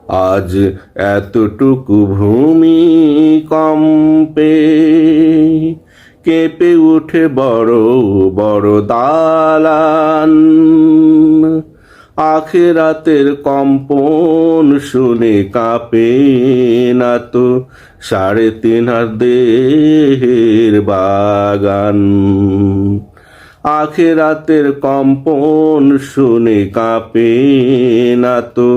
আজ এতটুকু ভূমি কম্পে কেঁপে উঠে বড় বড় দালান। আখেরাতের কম্পন শুনে কাঁপে না তো 3.5 দেহের বাগান। আখেরাতের কম্পন শুনে কাঁপে না তো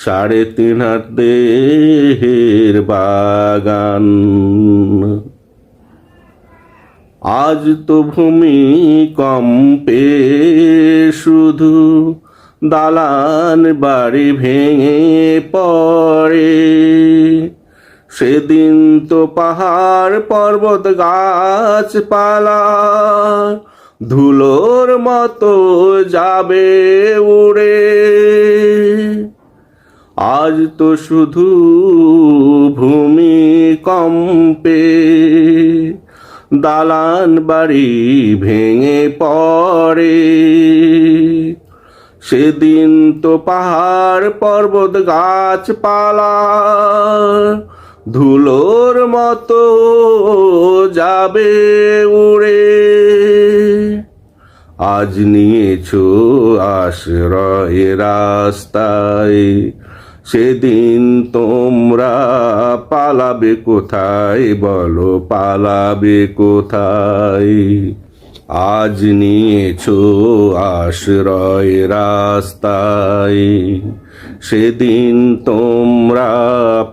3.5 দেহের বাগান। আজ তো ভূমি কম্পে শুধু দালান বাড়ি ভেঙে পড়ে, সেদিন তো পাহাড় পর্বত গাছপালা ধুলোর মতো যাবে উড়ে। আজ তো শুধু ভূমি কম্পে দালান বাড়ি ভেঙে পড়ে, সেদিন তো পাহাড় পর্বত গাছপালা ধুলোর মতো যাবে উড়ে। আজ নিয়েছো আশ্রয় রাস্তায়, সেদিন তোমরা পালাবে কোথায় বলো, পালাবে কোথায়? আজ নিয়েছো আশ্রয় রাস্তায়, সেদিন তোমরা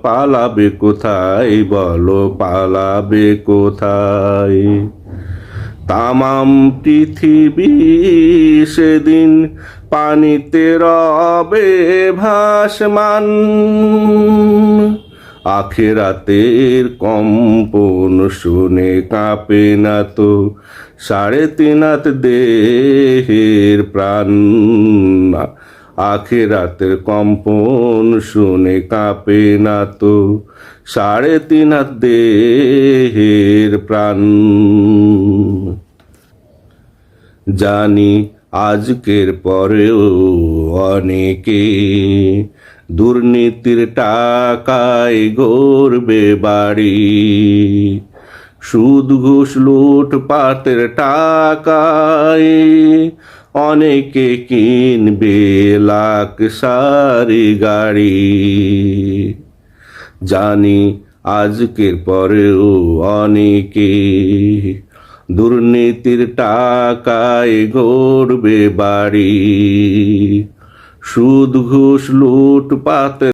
পালাবে কোথায় বলো, পালাবে কোথায়? তামাম পৃথিবী সেদিন পানিতে রবে ভাসমান। আখেরাতের কম্পন শুনে কাঁপে না তো 3.5 দেহের প্রাণ। আখেরাতের কম্পন শুনে কাঁপে না তো 3.5 দেহের প্রাণ। জানি আজকের পরেও অনেকে দুর্নীতির টাকায় গড়বে বাড়ি, সুদ ঘুষ লুটপাটের টাকায় অনেকে কিনবে লাক্সারি গাড়ি। জানি আজকের পরেও অনেকে দুর্নীতির টাকায় গড়বে বাড়ি, সুদ ঘুষ লুটপাটের